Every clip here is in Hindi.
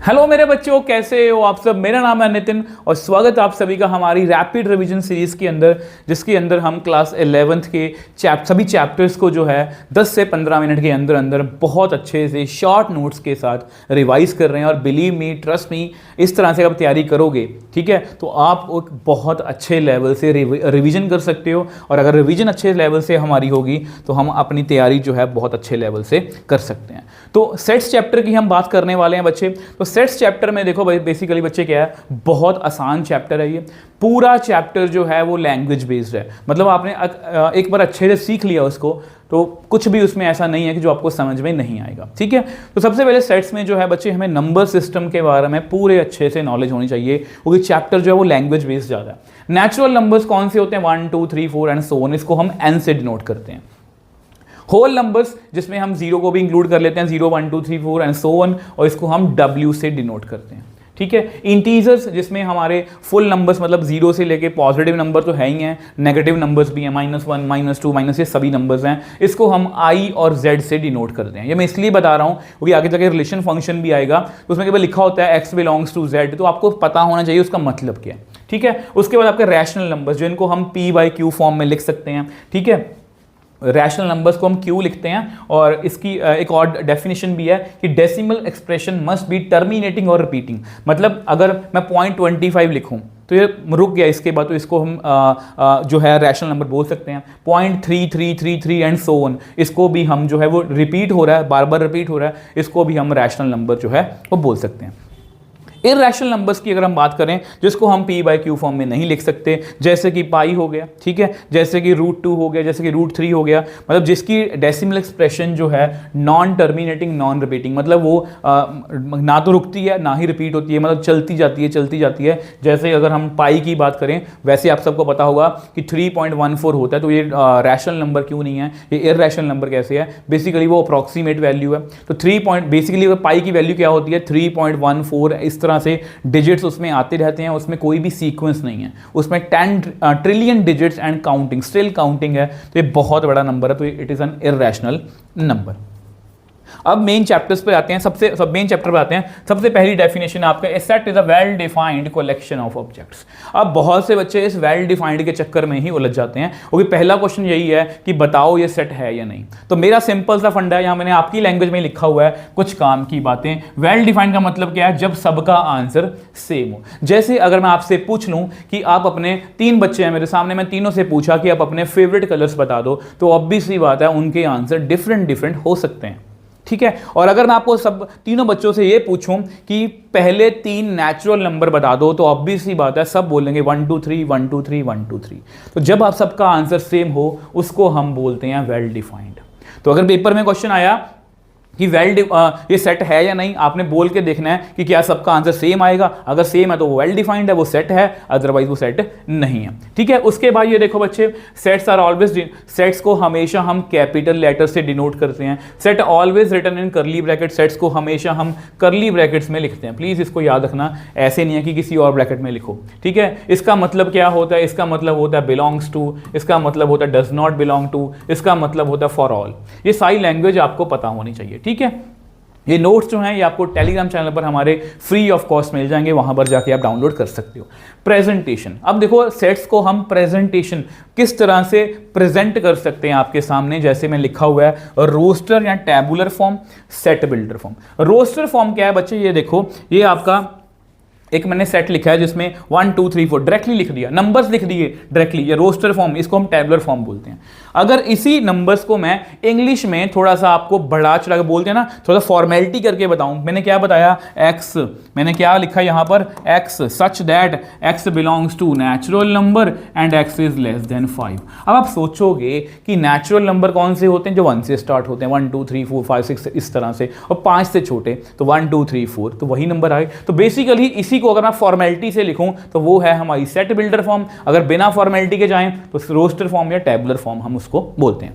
हेलो मेरे बच्चों, कैसे हो आप सब। मेरा नाम है नितिन और स्वागत है आप सभी का हमारी रैपिड रिवीजन सीरीज़ के अंदर, जिसके अंदर हम क्लास 11th के सभी चैप्टर्स को जो है 10 से 15 मिनट के अंदर अंदर बहुत अच्छे से शॉर्ट नोट्स के साथ रिवाइज कर रहे हैं। और बिलीव मी, ट्रस्ट मी, इस तरह से आप तैयारी करोगे, ठीक है, तो आप एक बहुत अच्छे लेवल से रिवीजन कर सकते हो। और अगर रिवीजन अच्छे लेवल से हमारी होगी तो हम अपनी तैयारी जो है बहुत अच्छे लेवल से कर सकते हैं। तो सेट्स चैप्टर की हम बात करने वाले हैं बच्चे। तो सेट्स चैप्टर में देखो बेसिकली बच्चे क्या है, बहुत आसान चैप्टर है ये। पूरा चैप्टर जो है वो लैंग्वेज बेस्ड है, मतलब आपने एक बार अच्छे से सीख लिया उसको तो कुछ भी उसमें ऐसा नहीं है कि जो आपको समझ में नहीं आएगा, ठीक है। तो सबसे पहले सेट्स में जो है बच्चे हमें नंबर सिस्टम के बारे में पूरे अच्छे से नॉलेज होनी चाहिए, क्योंकि चैप्टर जो है वो लैंग्वेज बेस्ड ज़्यादा है। नेचुरल नंबर्स कौन से होते हैं, 1 2 3 4 एंड सो ऑन, इसको हम एन से डिनोट करते हैं। होल नंबर्स जिसमें हम जीरो को भी इंक्लूड कर लेते हैं, 0 1 2 3 4 एंड सो ऑन, और इसको हम W से डिनोट करते हैं, ठीक है। इंटीजर्स जिसमें हमारे फुल नंबर्स मतलब 0 से लेके पॉजिटिव नंबर तो है ही हैं, नेगेटिव नंबर्स भी हैं, -1 -2 माइनस, ये सभी नंबर्स हैं। इसको हम I और Z से डिनोट करते हैं। ये मैं इसलिए बता रहा हूँ क्योंकि आगे जाके रिलेशन फंक्शन भी आएगा, तो उसमें केवल लिखा होता है x बिलोंग्स टू Z, तो आपको पता होना चाहिए उसका मतलब क्या है, ठीक है। उसके बाद आपके रैशनल नंबर्स जिनको हम P/Q फॉर्म में लिख सकते हैं, ठीक है। रैशनल नंबर्स को हम Q लिखते हैं, और इसकी एक और डेफिनेशन भी है कि decimal expression must be terminating और रिपीटिंग। मतलब अगर मैं 0.25 लिखूं तो ये रुक गया, इसके बाद तो इसको हम जो है रैशनल नंबर बोल सकते हैं। 0.3333 एंड सो ऑन, इसको भी हम जो है वो रिपीट हो रहा है, बार बार रिपीट हो रहा है, इसको भी हम रैशनल नंबर जो है वो बोल सकते हैं। इरैशनल नंबर्स की अगर हम बात करें जिसको हम P/Q फॉर्म में नहीं लिख सकते, जैसे कि पाई हो गया, ठीक है, जैसे कि √2 हो गया, जैसे कि √3 हो गया, मतलब जिसकी डेसिमल एक्सप्रेशन जो है नॉन टर्मिनेटिंग नॉन रिपीटिंग, मतलब वो ना तो रुकती है ना ही रिपीट होती है, मतलब चलती जाती है। जैसे अगर हम पाई की बात करें, वैसे आप सबको पता होगा कि 3.14 होता है, तो ये रैशनल नंबर क्यों नहीं है, ये इरैशनल नंबर कैसे है। बेसिकली वो अप्रॉक्सीमेट वैल्यू है। तो बेसिकली पाई की वैल्यू क्या होती है, 3.14, इस तरह से डिजिट्स उसमें आते रहते हैं, उसमें कोई भी सीक्वेंस नहीं है, उसमें 10 trillion digits and counting, still counting है, तो ये बहुत बड़ा नंबर है, तो it is an irrational number. अब मेन चैप्टर्स पे आते हैं, मेन चैप्टर पे आते हैं। सबसे पहली डेफिनेशन आपका, a set is a well defined collection of objects. अब बहुत से बच्चे इस वेल डिफाइंड के चक्कर में ही उलझ जाते हैं, क्योंकि पहला क्वेश्चन यही है कि बताओ ये सेट है या नहीं। तो मेरा सिंपल सा फंडा है, यहाँ मैंने आपकी लैंग्वेज में लिखा हुआ है कुछ काम की बातें। वेल डिफाइंड का मतलब क्या है, जब सबका आंसर सेम हो। जैसे अगर मैं आपसे पूछ लूं कि आप अपने 3 बच्चे हैं मेरे सामने, मैं तीनों से पूछा कि आप अपने फेवरेट कलर्स बता दो, तो ऑब्वियस सी बात है उनके आंसर डिफरेंट हो सकते हैं, ठीक है। और अगर मैं आपको सब तीनों बच्चों से ये पूछूं कि पहले 3 नेचुरल नंबर बता दो, तो ऑब्वियस सी बात है सब बोलेंगे 1 2 3 1 2 3 1 2 3। तो जब आप सबका आंसर सेम हो उसको हम बोलते हैं वेल डिफाइंड। तो अगर पेपर में क्वेश्चन आया कि ये सेट है या नहीं, आपने बोल के देखना है कि क्या सबका आंसर सेम आएगा। अगर सेम है तो वो वेल डिफाइंड है, वो सेट है, अदरवाइज वो सेट नहीं है, ठीक है। उसके बाद ये देखो बच्चे, सेट्स आर ऑलवेज, सेट्स को हमेशा हम कैपिटल लेटर से डिनोट करते हैं। सेट ऑलवेज रिटन इन करली ब्रैकेट, सेट्स को हमेशा हम करली ब्रैकेट्स में लिखते हैं। प्लीज इसको याद रखना, ऐसे नहीं है कि किसी और ब्रैकेट में लिखो, ठीक है। इसका मतलब क्या होता है, इसका मतलब होता है बिलोंग्स टू, इसका मतलब होता है डज नॉट बिलोंग टू, इसका मतलब होता है फॉर ऑल। ये सारी लैंग्वेज आपको पता होनी चाहिए, ठीक है। ये नोट्स जो हैं ये आपको टेलीग्राम चैनल पर हमारे फ्री ऑफ कॉस्ट मिल जाएंगे, वहां पर जाके आप डाउनलोड कर सकते हो। प्रेजेंटेशन, अब देखो सेट्स को हम प्रेजेंटेशन किस तरह से प्रेजेंट कर सकते हैं आपके सामने। जैसे मैं लिखा हुआ है रोस्टर या tabular form, set builder form. Roster form क्या है बच्चे, ये देखो, ये आपका एक मैंने सेट लिखा है जिसमें 1 2 3 4 डायरेक्टली लिख दिया, नंबर्स लिख दिए डायरेक्टली, ये रोस्टर फॉर्म, इसको हम टैबुलर फॉर्म बोलते हैं। अगर इसी नंबर्स को मैं इंग्लिश में थोड़ा सा आपको बढ़ा चढ़ा के बोलते हैं ना, थोड़ा सा फॉर्मेलिटी करके बताऊं, मैंने क्या बताया, एक्स, मैंने क्या लिखा यहां पर, x such that x belongs to natural number and x is less than 5। अब आप सोचोगे कि नेचुरल नंबर कौन से होते हैं, जो 1 से स्टार्ट होते हैं, 1 2 3 4 5 6 इस तरह से, और 5 से छोटे तो 1 2 3 4, तो वही नंबर आए। तो बेसिकली इसी को अगर मैं फॉर्मेलिटी से लिखूं तो वो है हमारी सेट बिल्डर फॉर्म। अगर बिना फॉर्मेलिटी के जाएं तो रोस्टर फॉर्म या टैबुलर फॉर्म हम उसको बोलते हैं।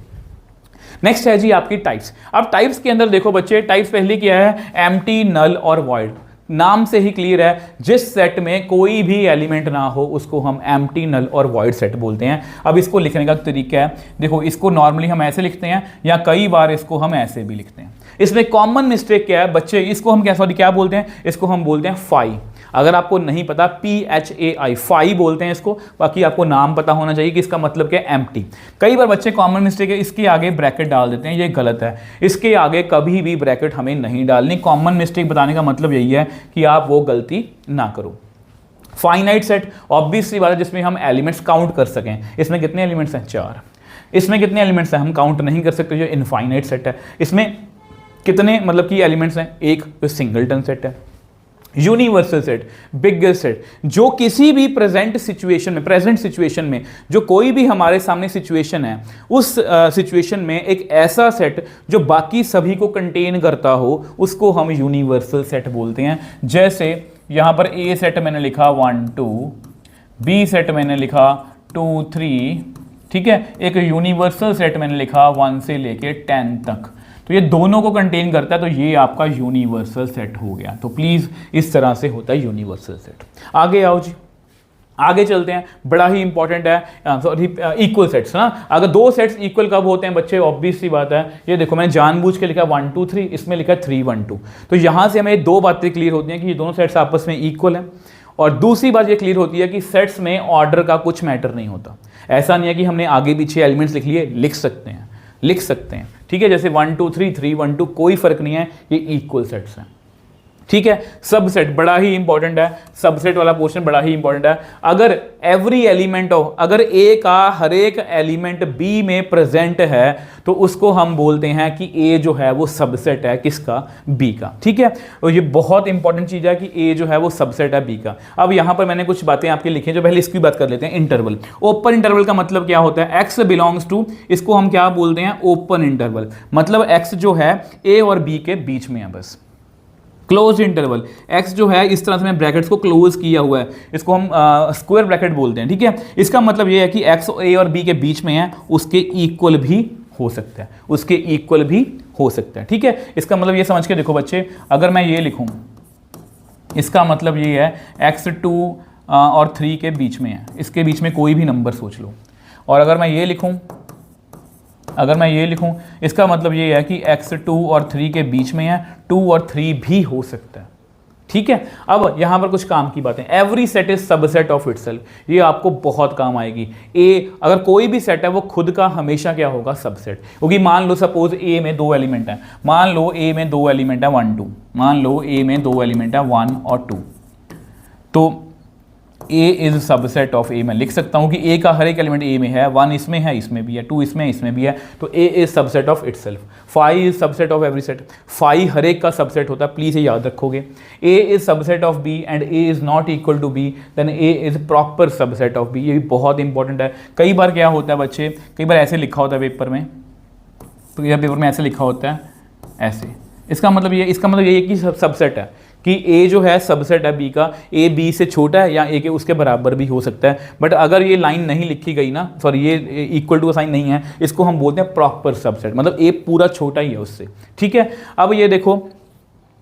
नेक्स्ट है जी आपकी टाइप्स। अब टाइप्स के अंदर देखो बच्चे, टाइप्स पहले क्या है, एम्प्टी, नल और वॉइड। नाम से ही क्लियर है, जिस सेट में कोई भी एलिमेंट ना हो उसको हम एम्प्टी, नल और वॉइड सेट बोलते हैं। अब इसको लिखने का तरीका है, देखो इसको नॉर्मली हम ऐसे लिखते हैं या कई बार इसको हम ऐसे भी लिखते हैं। इसमें कॉमन मिस्टेक क्या है बच्चे, इसको हम क्या बोलते हैं, इसको हम बोलते हैं फाई। अगर आपको नहीं पता, PHAI फाई बोलते हैं इसको, बाकी आपको नाम पता होना चाहिए कि इसका मतलब क्या है, एम्प्टी। कई बार बच्चे कॉमन मिस्टेक है इसके आगे ब्रैकेट डाल देते हैं, ये गलत है। इसके आगे कभी भी ब्रैकेट हमें नहीं डालनी। कॉमन मिस्टेक बताने का मतलब यही है कि आप वो गलती ना करो। फाइनाइट सेट ऑब्वियसली बात है जिसमें हम एलिमेंट्स काउंट कर सकें। इसमें कितने एलिमेंट्स हैं, 4। इसमें कितने एलिमेंट्स हैं, हम काउंट नहीं कर सकते, जो इनफाइनाइट सेट है। इसमें कितने मतलब कि एलिमेंट्स हैं, एक जो सिंगलटन सेट है। यूनिवर्सल सेट, बिगेस्ट सेट, जो किसी भी प्रेजेंट सिचुएशन में जो कोई भी हमारे सामने सिचुएशन है, उस सिचुएशन में एक ऐसा सेट जो बाकी सभी को कंटेन करता हो, उसको हम यूनिवर्सल सेट बोलते हैं। जैसे यहां पर ए सेट मैंने लिखा 1 2, बी सेट मैंने लिखा 2 3, ठीक है। एक यूनिवर्सल सेट मैंने लिखा 1 से लेके 10 तक, तो ये दोनों को कंटेन करता है, तो ये आपका यूनिवर्सल सेट हो गया। तो प्लीज इस तरह से होता है यूनिवर्सल सेट। आगे आओ जी, आगे चलते हैं। बड़ा ही इंपॉर्टेंट है सॉरी इक्वल सेट्स ना। अगर दो सेट्स इक्वल कब होते हैं बच्चे, ऑब्वियस सी बात है, ये देखो मैंने जानबूझ के लिखा 1 2 3, इसमें लिखा 3 1 2। तो यहां से हमें दो बातें क्लियर होती हैं कि ये दोनों सेट्स आपस में इक्वल हैं। और दूसरी बात ये क्लियर होती है कि सेट्स में ऑर्डर का कुछ मैटर नहीं होता। ऐसा नहीं है कि हमने आगे पीछे एलिमेंट्स लिख लिए, लिख सकते हैं, ठीक है। जैसे 1 2 3 3 1 2, कोई फर्क नहीं है, ये इक्वल सेट्स हैं, ठीक है। सबसेट बड़ा ही इंपॉर्टेंट है, सबसेट वाला पोर्शन बड़ा ही इंपॉर्टेंट है। अगर एवरी एलिमेंट ऑफ, अगर ए का हर एक एलिमेंट बी में प्रेजेंट है, तो उसको हम बोलते हैं कि ए जो है वो सबसेट है किसका, बी का, ठीक है। और ये बहुत इंपॉर्टेंट चीज है कि ए जो है वो सबसेट है बी का। अब यहां पर मैंने कुछ बातें आपके लिखी हैं, जो पहले इसकी बात कर लेते हैं। इंटरवल, ओपन इंटरवल का मतलब क्या होता है, एक्स बिलोंग्स टू, इसको हम क्या बोलते हैं, ओपन इंटरवल। मतलब एक्स जो है ए और बी के बीच में है बस। क्लोज इंटरवल, एक्स जो है इस तरह से मैं ब्रैकेट्स को क्लोज किया हुआ है, इसको हम स्क्वायर ब्रैकेट बोलते हैं, ठीक है। इसका मतलब ये है कि एक्स ए और बी के बीच में है, उसके इक्वल भी हो सकता है, ठीक है। इसका मतलब ये समझ के देखो बच्चे, अगर मैं ये लिखूं, इसका मतलब ये है एक्स 2 और 3 के बीच में है, इसके बीच में कोई भी नंबर सोच लो। और अगर मैं ये लिखूं, इसका मतलब ये है कि x 2 और 3 के बीच में है, 2 और 3 भी हो सकता है, ठीक है। अब यहां पर कुछ काम की बातें, every set is subset of itself, ये आपको बहुत काम आएगी। ए, अगर कोई भी सेट है वो खुद का हमेशा क्या होगा, सबसेट। क्योंकि मान लो सपोज ए में 2 एलिमेंट है, मान लो ए में 2 एलिमेंट है 1 2, मान लो ए में 2 एलिमेंट है 1 और 2, तो A इज सबसेट ऑफ ए। मैं लिख सकता हूं कि A का हर एक एलिमेंट A में है, 1 इसमें है, इसमें भी है, 2 इसमें है, इसमें भी है, तो A is subset of itself. Phi is subset of every set, phi हर एक का सबसेट होता है, प्लीज ये याद रखोगे। A is subset of B and A is not equal to B, then A is proper subset of B। ये भी बहुत इंपॉर्टेंट है। कई बार क्या होता है बच्चे, कई बार ऐसे लिखा होता है पेपर में, तो यह पेपर में ऐसे लिखा होता है ऐसे, इसका मतलब ये है कि सबसेट है, कि A जो है सबसेट है B का, A B से छोटा है या A के उसके बराबर भी हो सकता है। बट अगर ये लाइन नहीं लिखी गई ना, सॉरी ये इक्वल टू का साइन नहीं है, इसको हम बोलते हैं प्रॉपर सबसेट, मतलब A पूरा छोटा ही है उससे, ठीक है। अब ये देखो,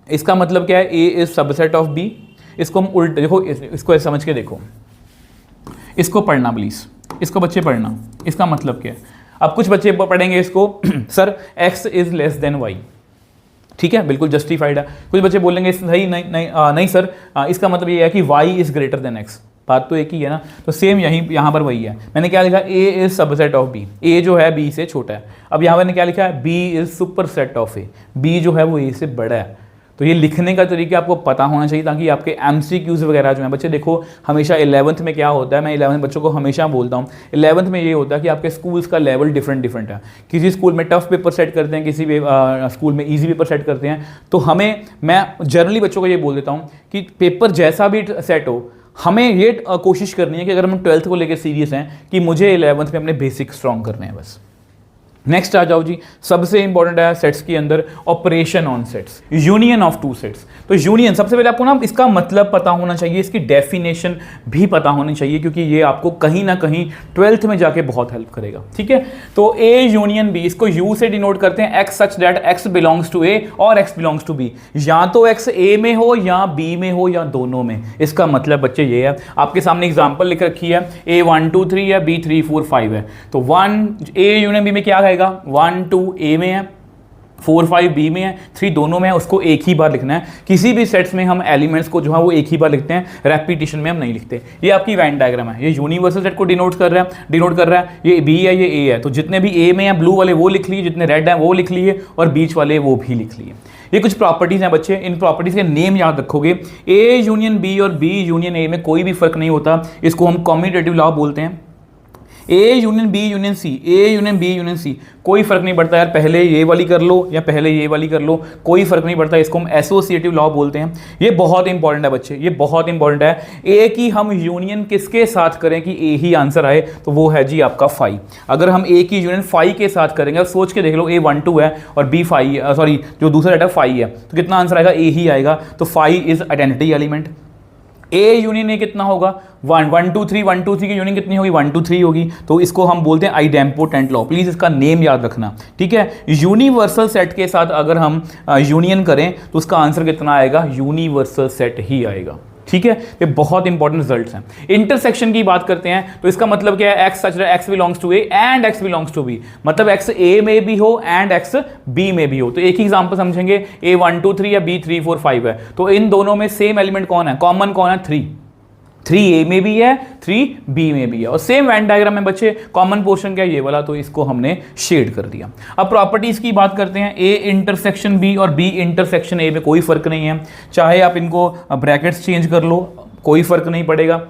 इसका मतलब क्या है, A is subset of B। इसको हम उल्ट देखो, इसको समझ के देखो, इसको पढ़ना प्लीज, इसको बच्चे पढ़ना, इसका मतलब क्या है। अब कुछ बच्चे पढ़ेंगे इसको sir x is less then y, ठीक है, बिल्कुल जस्टिफाइड है। कुछ बच्चे बोलेंगे सही नहीं सर, इसका मतलब ये है कि y is greater than x। बात तो एक ही है ना, तो सेम यहाँ पर वही है। मैंने क्या लिखा, a is subset of b, a जो है b से छोटा है। अब यहाँ मैंने क्या लिखा है, b is super set of a, b जो है वो a से बड़ा है। तो ये लिखने का तरीका आपको पता होना चाहिए, ताकि आपके MCQs वगैरह जो हैं बच्चे देखो, हमेशा 11th में क्या होता है, मैं 11th बच्चों को हमेशा बोलता हूँ, 11th में ये होता है कि आपके स्कूल्स का लेवल डिफरेंट है। किसी स्कूल में टफ पेपर सेट करते हैं, किसी स्कूल में ईजी पेपर सेट करते हैं। तो मैं जनरली बच्चों को ये बोल देता हूँ कि पेपर जैसा भी सेट हो, हमें ये कोशिश करनी है कि अगर हम 12th को लेकर सीरियस हैं कि मुझे 11th में अपने बेसिक स्ट्रॉन्ग करने हैं बस। नेक्स्ट आ जाओ जी, सबसे इंपॉर्टेंट है सेट्स के अंदर operation on sets, union of two sets. तो यूनियन, सबसे पहले आपको ना इसका मतलब पता होना चाहिए, इसकी डेफिनेशन भी पता होनी चाहिए, क्योंकि ये आपको कहीं ना कहीं 12th में जाके बहुत हेल्प करेगा, ठीक है। तो A यूनियन B, इसको U से डिनोट करते हैं, X such that X belongs to A और X बिलोंग्स टू B। या तो X A में हो या B में हो या दोनों में। इसका मतलब बच्चे ये है, आपके सामने एग्जाम्पल लिख रखी है, A 1 2 3 है, B 3 4 5 है। तो 1 A यूनियन B में क्या आएगा, 1 2 A में है, 4 5 बी में है, 3 दोनों में है, उसको एक ही बार लिखना है। किसी भी सेट्स में हम एलिमेंट्स को जो है वो एक ही बार लिखते हैं, रेपिटेशन में हम नहीं लिखते। ये आपकी वेन डायग्राम है, ये यूनिवर्सल सेट को डिनोट कर रहा है। ये बी है, ये ए है, तो जितने भी ए में है ब्लू वाले वो लिख लिए, जितने रेड हैं वो लिख लिए, और बीच वाले वो भी लिख लिए। ये कुछ प्रॉपर्टीज हैं बच्चे, इन प्रॉपर्टीज के नेम याद रखोगे। ए यूनियन बी और बी यूनियन ए में कोई भी फर्क नहीं होता, इसको हम कम्यूटेटिव लॉ बोलते हैं। A union B union C, A union B union C, कोई फर्क नहीं पड़ता यार, पहले ये वाली कर लो या पहले ये वाली कर लो, कोई फर्क नहीं पड़ता, इसको हम एसोसिएटिव लॉ बोलते हैं। ये बहुत इंपॉर्टेंट है बच्चे, ये बहुत इंपॉर्टेंट है। ए की हम यूनियन किसके साथ करें कि ए ही आंसर आए, तो वो है जी आपका फाई। अगर हम ए की यूनियन फाई के साथ करेंगे, अब सोच के देख लो, ए 1 2 है और बी फाई, सॉरी जो दूसरा डेटा फाई है, तो कितना आंसर आएगा, ए ही आएगा। तो phi is identity element. A union A कितना होगा, 1 1 2 3, 1 2 3 की यूनियन कितनी होगी, 1 2 3 होगी, तो इसको हम बोलते हैं आइडेम्पोटेंट लॉ। प्लीज इसका नेम याद रखना, ठीक है। यूनिवर्सल सेट के साथ अगर हम यूनियन करें तो उसका आंसर कितना आएगा, यूनिवर्सल सेट ही आएगा, ठीक है। ये बहुत इंपॉर्टेंट रिजल्ट्स हैं। इंटरसेक्शन की बात करते हैं तो इसका मतलब क्या है, x such x belongs to A and x belongs to B, मतलब एक्स ए में भी हो एंड एक्स बी में भी हो। तो एक ही एग्जांपल समझेंगे, ए 1 2 3 या बी 3 4 5 है, तो इन दोनों में सेम एलिमेंट कौन है, कॉमन कौन है, 3 ए में भी है, 3 बी में भी है, और सेम वेन डायग्राम में बच्चे कॉमन पोर्शन क्या है, ये वाला, तो इसको हमने शेड कर दिया। अब प्रॉपर्टीज की बात करते हैं। ए इंटरसेक्शन बी और बी इंटरसेक्शन ए में कोई फर्क नहीं है, चाहे आप इनको ब्रैकेट्स चेंज कर लो, कोई फर्क नहीं पड़ेगा।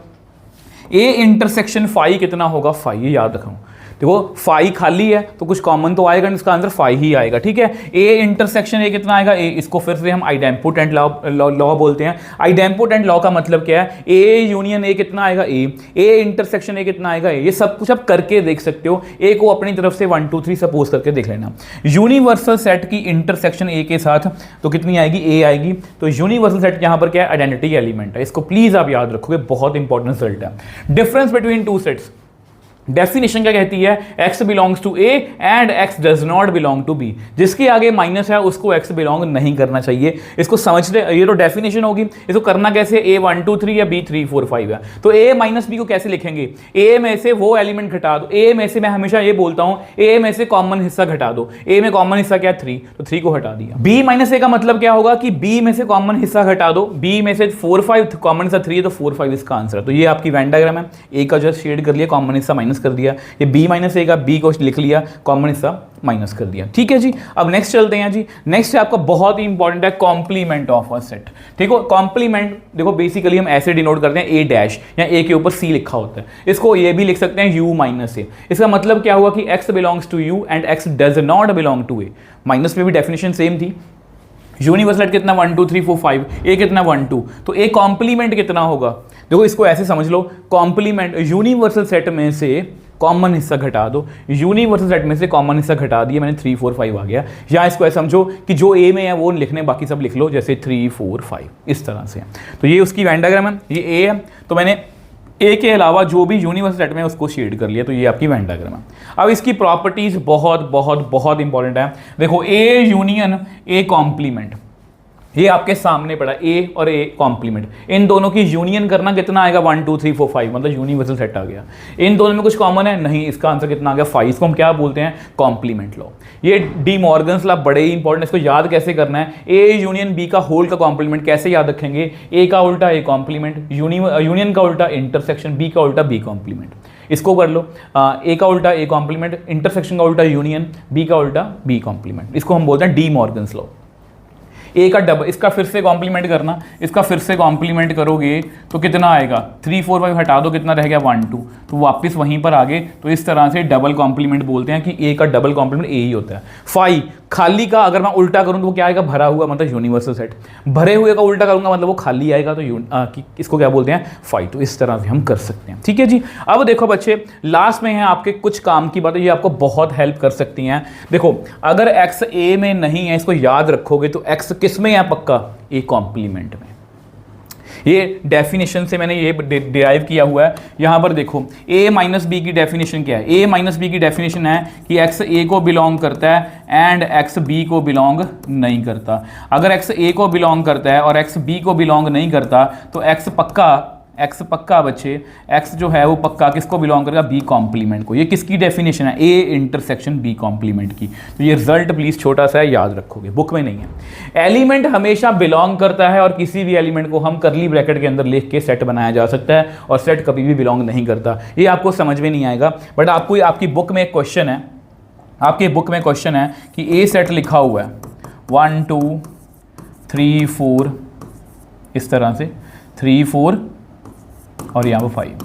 ए इंटरसेक्शन फाई कितना होगा, फाई, ये याद रखो। देखो फाई खाली है तो कुछ कॉमन तो आएगा, इसका आंसर फाई ही आएगा, ठीक है। ए इंटरसेक्शन ए कितना आएगा, ए, इसको फिर से हम आइडेम्पोटेंट लॉ बोलते हैं। आइडेम्पोटेंट लॉ का मतलब क्या है, ए यूनियन ए कितना आएगा, ए इंटरसेक्शन ए कितना आएगा, ए। ये सब कुछ आप करके देख सकते हो, ए को अपनी तरफ से 1 2 3 सपोज करके देख लेना। यूनिवर्सल सेट की इंटरसेक्शन ए के साथ तो कितनी आएगी, ए आएगी। तो यूनिवर्सल सेट यहां पर क्या है, आइडेंटिटी एलिमेंट है, इसको प्लीज आप याद रखोगे, बहुत इंपॉर्टेंट रिजल्ट है। Difference between two sets, definition क्या कहती है, x belongs to A and x does not belong to B. जिसके आगे माइनस है उसको x बिलोंग नहीं करना चाहिए, इसको समझते, ये तो डेफिनेशन होगी। इसको करना कैसे, a 1 2 3 या b 3 4 5 है, तो a माइनस बी को कैसे लिखेंगे, a में से वो एलिमेंट घटा दो। a में से मैं हमेशा ये बोलता हूं, a में से कॉमन हिस्सा घटा दो। a में कॉमन हिस्सा क्या, 3, तो 3 को हटा दिया। b माइनस a का मतलब क्या होगा कि b में से कॉमन हिस्सा घटा दो। b में से 4 5 कॉमन हिस्सा 3 है, तो 4 5 इसका आंसर है। तो ये आपकी वेन डायग्राम है, a का जस्ट शेड कर लिया, कॉमन हिस्सा माइनस कर दिया। ये b माइनस ए का, b को लिख लिया, कॉमन हिस्सा माइनस कर दिया, ठीक है जी। अब नेक्स्ट चलते हैं जी। नेक्स्ट आपका बहुत ही इंपॉर्टेंट है, कॉम्प्लीमेंट ऑफ अ सेट। ठीक है, कॉम्प्लीमेंट देखो बेसिकली हम ऐसे डिनोट करते हैं, ए डैश या ए के ऊपर सी लिखा होता है, इसको ये भी लिख सकते हैं यू माइनस ए। इसका मतलब क्या हुआ कि x belongs to U and x does not belong to A. Minus में भी डेफिनेशन सेम थी। यूनिवर्सल कितना 1 2 3 4 5, ए कितना 1 2, तो ए कॉम्प्लीमेंट कितना होगा। देखो इसको ऐसे समझ लो, कॉम्प्लीमेंट यूनिवर्सल सेट में से कॉमन हिस्सा घटा दो। यूनिवर्सल सेट में से कॉमन हिस्सा घटा दिया मैंने, 3 4 5 आ गया। या इसको ऐसे समझो कि जो ए में है वो लिखने, बाकी सब लिख लो, जैसे 3 4 5 इस तरह से। तो ये उसकी वेन डायग्राम है, ये ए है, तो मैंने ए के अलावा जो भी यूनिवर्सल सेट में उसको शेड कर लिया, तो ये आपकी वेन डायग्राम है। अब इसकी प्रॉपर्टीज बहुत बहुत बहुत इंपॉर्टेंट है। देखो ए यूनियन ए कॉम्प्लीमेंट, ये आपके सामने पड़ा, ए और ए कॉम्प्लीमेंट, इन दोनों की यूनियन करना कितना आएगा 1 2 3 4 5, मतलब यूनिवर्सल सेट आ गया। इन दोनों में कुछ कॉमन है नहीं, इसका आंसर कितना आ गया 5। इसको हम क्या बोलते हैं, कॉम्प्लीमेंट लॉ। ये डी मॉर्गन्स लॉ बड़े ही इंपॉर्टेंट, इसको याद कैसे करना है। ए यूनियन बी का होल का कॉम्प्लीमेंट कैसे याद रखेंगे, ए का उल्टा ए कॉम्प्लीमेंट, यूनियन का उल्टा इंटरसेक्शन, बी का उल्टा बी कॉम्प्लीमेंट। इसको कर लो, ए का उल्टा ए कॉम्प्लीमेंट, इंटरसेक्शन का उल्टा यूनियन, बी का उल्टा बी कॉम्प्लीमेंट। इसको हम बोलते हैं डी मॉर्गन्स लॉ। ए का डबल, इसका फिर से कॉम्प्लीमेंट करना, इसका फिर से कॉम्प्लीमेंट करोगे तो कितना आएगा, 3 4 5 हटा दो, कितना रह गया 1 2, तो वापस वहीं पर आगे। तो इस तरह से डबल कॉम्प्लीमेंट बोलते हैं कि ए का डबल कॉम्प्लीमेंट ए ही होता है। 5 खाली का अगर मैं उल्टा करूं तो वो क्या आएगा, भरा हुआ, मतलब यूनिवर्सल सेट। भरे हुए का उल्टा करूंगा मतलब वो खाली आएगा, तो इसको क्या बोलते हैं 5। तो इस तरह से हम कर सकते हैं, ठीक है जी। अब देखो बच्चे, लास्ट में है आपके कुछ काम की बातें, ये आपको बहुत हेल्प कर सकती हैं। देखो अगर x a में नहीं है, इसको याद रखोगे, तो x किस में है पक्का, ए कॉम्प्लीमेंट में। ये डेफिनेशन से मैंने ये डिराइव किया हुआ है। यहाँ पर देखो a माइनस बी की डेफिनेशन क्या है, a माइनस बी की डेफिनेशन है कि x a को बिलोंग करता है एंड x b को बिलोंग नहीं करता। अगर x a को बिलोंग करता है और x b को बिलोंग नहीं करता, तो x पक्का एक्स पक्का बच्चे, एक्स जो है वो पक्का किसको बिलोंग करेगा, बी कॉम्प्लीमेंट को। ये किसकी डेफिनेशन है, ए इंटरसेक्शन बी कॉम्प्लीमेंट की। तो ये रिजल्ट प्लीज छोटा सा है, याद रखोगे, बुक में नहीं है। एलिमेंट हमेशा बिलोंग करता है और किसी भी एलिमेंट को हम करली ब्रैकेट के अंदर लिख के सेट बनाया जा सकता है, और सेट कभी भी बिलोंग नहीं करता। ये आपको समझ में नहीं आएगा, बट आपको आपकी बुक में एक क्वेश्चन है, आपके बुक में क्वेश्चन है कि ए सेट लिखा हुआ है 1 2 3 4 इस तरह से 3 4 और यहाँ पर 5,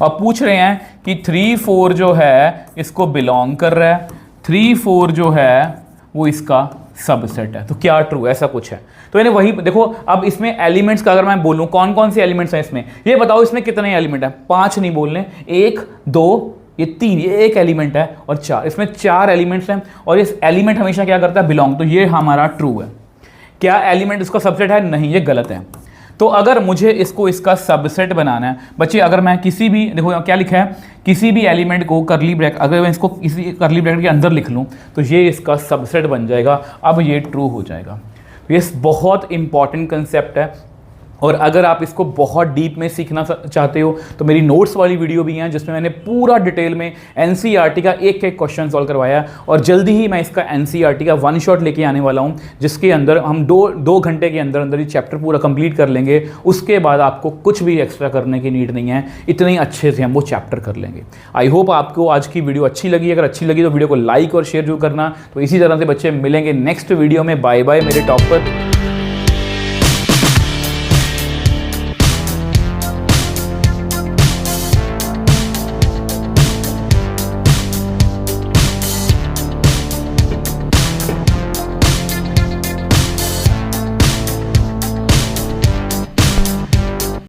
और पूछ रहे हैं कि 3 4 जो है इसको बिलोंग कर रहा है, 3 4 जो है वो इसका सबसेट है। तो क्या ट्रू, ऐसा कुछ है। तो यानी वही देखो, अब इसमें एलिमेंट्स का अगर मैं बोलूँ कौन कौन से एलिमेंट्स हैं इसमें, ये बताओ इसमें कितने एलिमेंट हैं, 5 नहीं बोलने, 1 2 ये 3, ये एक एलिमेंट है, और 4, इसमें 4 एलिमेंट्स हैं, और इस एलिमेंट हमेशा क्या करता है, बिलोंग। तो ये हमारा ट्रू है। क्या एलिमेंट इसका सबसेट है, नहीं, ये गलत है। तो अगर मुझे इसको इसका सबसेट बनाना है बच्चे, अगर मैं किसी भी, देखो क्या लिखा है, किसी भी एलिमेंट को करली ब्रैकेट, अगर मैं इसको किसी करली ब्रैकेट के अंदर लिख लूँ तो ये इसका सबसेट बन जाएगा। अब ये ट्रू हो जाएगा। ये बहुत इंपॉर्टेंट कंसेप्ट है, और अगर आप इसको बहुत डीप में सीखना चाहते हो तो मेरी नोट्स वाली वीडियो भी है जिसमें मैंने पूरा डिटेल में एनसीईआरटी का एक एक क्वेश्चन सॉल्व करवाया है, और जल्दी ही मैं इसका एनसीईआरटी का 1 शॉट लेके आने वाला हूं, जिसके अंदर हम दो घंटे के अंदर अंदर ये चैप्टर पूरा कंप्लीट कर लेंगे। उसके बाद आपको कुछ भी एक्स्ट्रा करने की नीड नहीं है, इतने अच्छे से हम वो चैप्टर कर लेंगे। आई होप आपको आज की वीडियो अच्छी लगी। अगर अच्छी लगी तो वीडियो को लाइक और शेयर जरूर करना। तो इसी तरह से बच्चे मिलेंगे नेक्स्ट वीडियो में। बाय बाय मेरे टॉपर।